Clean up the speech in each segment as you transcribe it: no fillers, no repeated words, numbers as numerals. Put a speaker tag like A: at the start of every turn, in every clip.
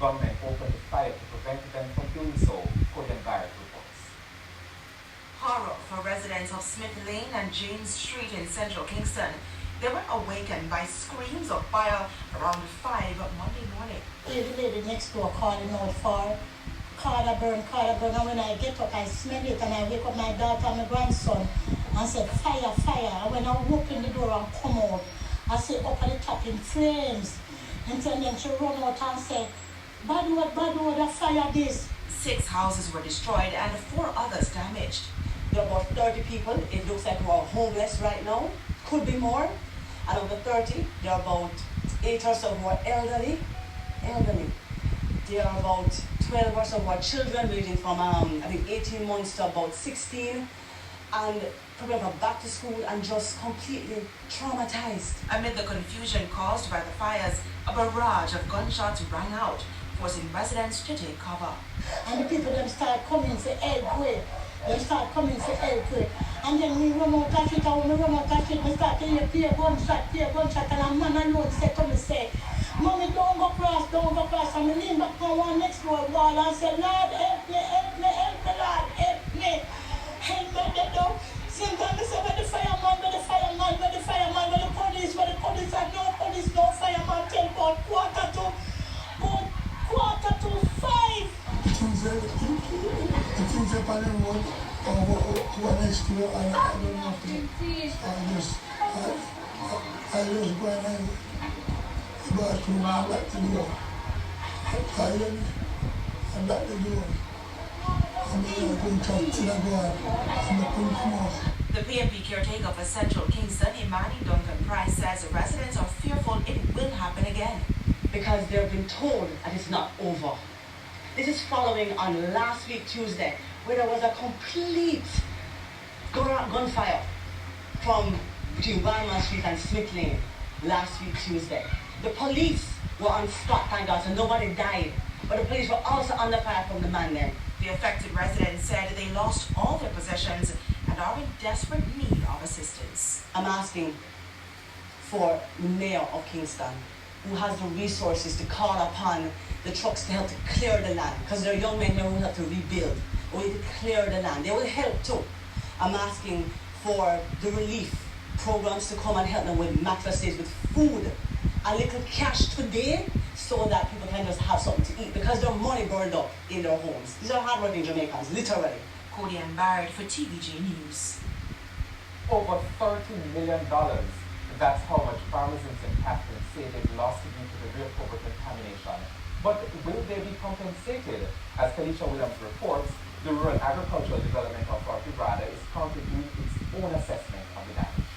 A: gunmen opened fire to prevent them from doing so, Codian Barrett reports.
B: Horror for residents of Smith Lane and James Street in central Kingston. They were awakened by screams of fire around 5 Monday morning.
C: The lady next door calling out for car that burn, and when I get up, I smell it, and I wake up my daughter and my grandson, and said, fire, fire. And when I open the door and come out, I see up at the top in flames. And then she run out and said, bad word, fire this.
B: 6 houses were destroyed and 4 others damaged.
D: There are about 30 people. It looks like we're homeless right now. Could be more. And of the 30, there are about 8 or so who are elderly. There are about 12 or so who are children ranging from, I think, 18 months to about 16. And probably are back to school and just completely traumatized.
B: Amid the confusion caused by the fires, a barrage of gunshots rang out, forcing residents to take cover.
C: And the people them start coming for help. They start coming for help. And then we run out of it, and when we run out of it, we start to hear gunshot, and a man alone said to me, say, Mommy, don't go cross. And we lean back on one next door wall and say, Lord, help me, Lord, help me. Help me, they don't. Sometimes they say, where the fireman, where the police, and no police, no fireman, till about quarter to 5.
E: The things up on the road, or next to it, I don't know if I just go and I go to my back to the door. I back the door. And then I go and talk till I go out, and I couldn't come out.
B: The PNP caretaker for Central Kingston, Imani Duncan Price, says residents are fearful it will happen again.
D: Because they've been told that it's not over. This is following on last week Tuesday, where there was a complete gunfire from between Wildman Street and Smith Lane last week Tuesday. The police were on spot, thank God, so nobody died. But the police were also under fire from the man there.
B: The affected residents said they lost all their possessions and are in desperate need of assistance.
D: I'm asking for the mayor of Kingston, who has the resources to call upon the trucks to help to clear the land, because there are young men here who have to rebuild, or to clear the land. They will help too. I'm asking for the relief programs to come and help them with mattresses, with food, a little cash today, so that people can just have something to eat, because their money burned up in their homes. These are hardworking Jamaicans, literally.
B: Codian Barrett for TVJ News.
A: Over $30 million. That's how much farmers in St. Catherine say they've lost due to the real cobra contamination. But will they be compensated? As Felicia Williams reports, the Rural Agricultural Development Authority RADA is currently doing its own assessment of the damage.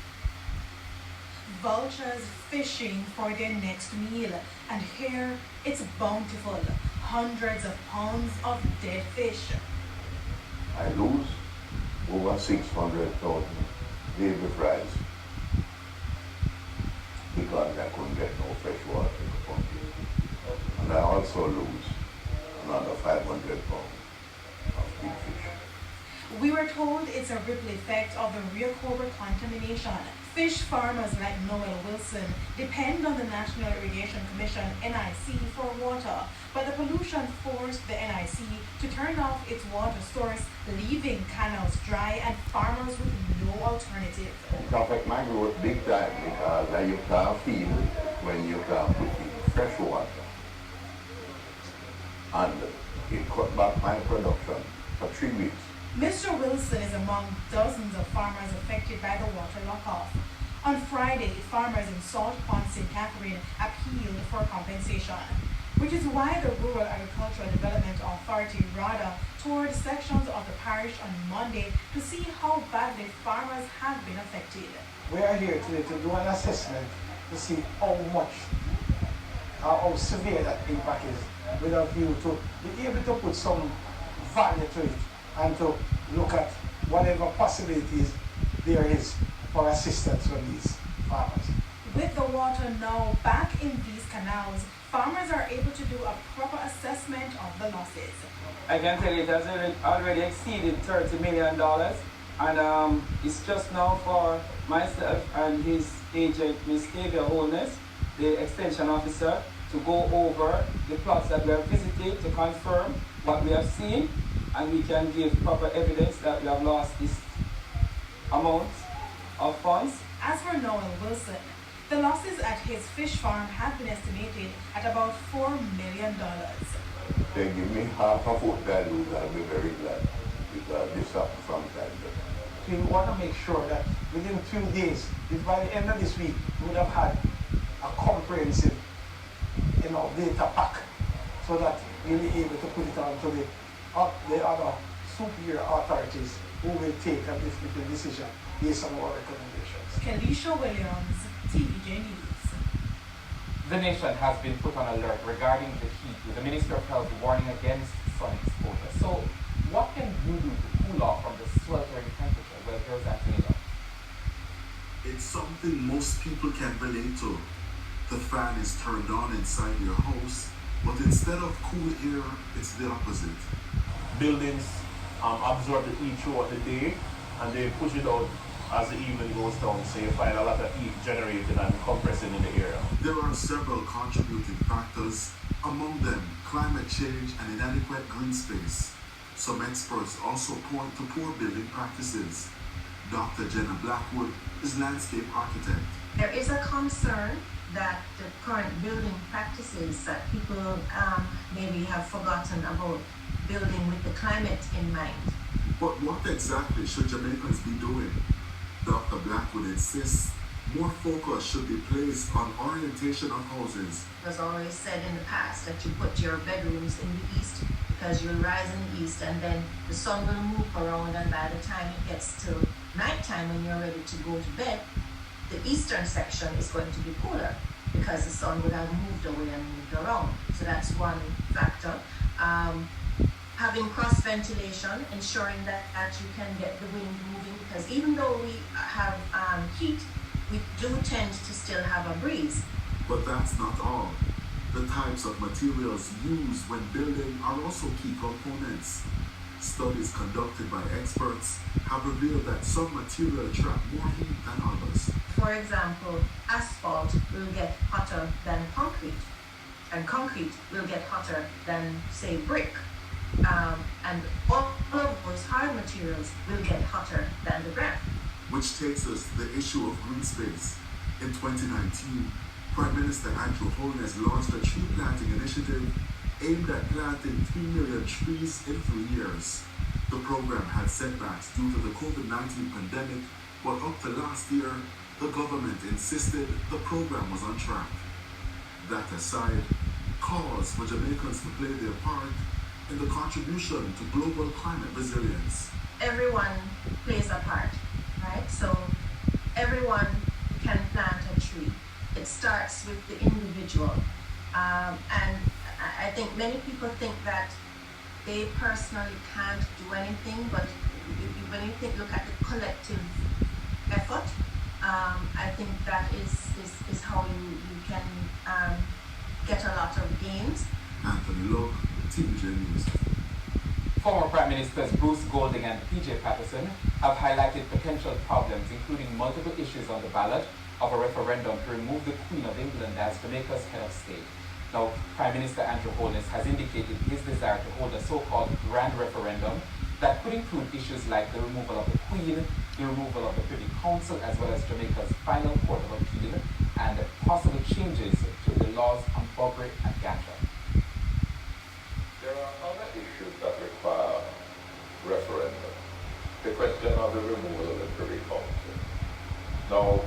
F: Vultures fishing for their next meal, and here it's bountiful, hundreds of pounds of dead fish.
G: I lose over 600,000 baby fries because I couldn't get no fresh water in the pump. And I also lose another 500 pounds of big fish.
F: We were told it's a ripple effect of the real cobra contamination. Fish farmers like Noel Wilson depend on the National Irrigation Commission NIC for water, but the pollution forced the NIC to turn off its water source, leaving canals dry and farmers with no alternative.
G: It affects my growth big time because you can't feed when you can't put in fresh water. And it cut back my production for 3 weeks.
F: Mr. Wilson is among dozens of farmers affected by the water lock-off. On Friday, farmers in Salt Pond, St. Catherine appealed for compensation, which is why the Rural Agricultural Development Authority RADA toured sections of the parish on Monday to see how badly farmers have been affected.
H: We are here today to do an assessment to see how much, how severe that impact is, with a view to be able to put some value to it and to look at whatever possibilities there is for assistance for these farmers.
F: With the water now back in these canals, farmers are able to do a proper assessment of the losses.
I: I can tell you it has already exceeded $30 million, and it's just now for myself and his agent, Ms. Tavia Holness, the extension officer, to go over the plots that we have visited to confirm what we have seen, and we can give proper evidence that we have lost this amount of funds.
F: As for Noel Wilson, the losses at his fish farm have been estimated at about $4 million.
G: They give me half of what I lose, I'll be very glad, because this happened from time to time.
H: We want to make sure that within 2 days, if by the end of this week, we would have had a comprehensive, data pack, so that we'll be able to put it on to the other superior authorities who will take a definitive decision based on our recommendations.
F: Kelisha Williams, TVJ News.
A: The nation has been put on alert regarding the heat, with the Minister of Health warning against sun exposure. So, what can you do to cool off from the sweltering temperature? Well, here's Antonio.
J: It's something most people can relate to. The fan is turned on inside your house, but instead of cool air, it's the opposite.
K: Buildings absorb the heat throughout the day, and they push it out as the evening goes down, so you find a lot of heat generated and compressing in the area.
J: There are several contributing factors, among them climate change and inadequate green space. Some experts also point to poor building practices. Dr. Jenna Blackwood is landscape architect.
L: There is a concern that the current building practices that people maybe have forgotten about building with the climate in mind.
J: But what exactly should Jamaicans be doing? Dr. Blackwood insists more focus should be placed on orientation of houses.
L: It was always said in the past that you put your bedrooms in the east because you'll rise in the east and then the sun will move around, and by the time it gets to nighttime when you're ready to go to bed, the eastern section is going to be cooler because the sun would have moved away and moved around. So that's one factor. Having cross ventilation, ensuring that you can get the wind moving, because even though we have heat, we do tend to still have a breeze.
J: But that's not all. The types of materials used when building are also key components. Studies conducted by experts have revealed that some material trap more heat than others.
L: For example, asphalt will get hotter than concrete, and concrete will get hotter than, say, brick. And all of those hard materials will get hotter than the ground.
J: Which takes us to the issue of green space. In 2019, Prime Minister Andrew Holness launched a tree planting initiative aimed at planting 3 million trees in 3 years. The program had setbacks due to the COVID-19 pandemic, but up to last year, the government insisted the program was on track. That aside, calls for Jamaicans to play their part in the contribution to global climate resilience.
L: Everyone plays a part, right? So everyone can plant a tree. It starts with the individual. And I think many people think that they personally can't do anything, but when you look at the collective effort, I think that is how you can get a lot of gains.
J: Anthony Lowe, TVJ News.
A: Former Prime Ministers Bruce Golding and PJ Patterson have highlighted potential problems, including multiple issues on the ballot of a referendum to remove the Queen of England as Jamaica's head of state. Now, Prime Minister Andrew Holness has indicated his desire to hold a so-called grand referendum that could include issues like the removal of the Queen, the removal of the Privy Council, as well as Jamaica's final court of appeal, and possible changes to the laws on Buggery and Gatra.
G: There are other issues that require referendum. The question of the removal of the Privy Council. Now,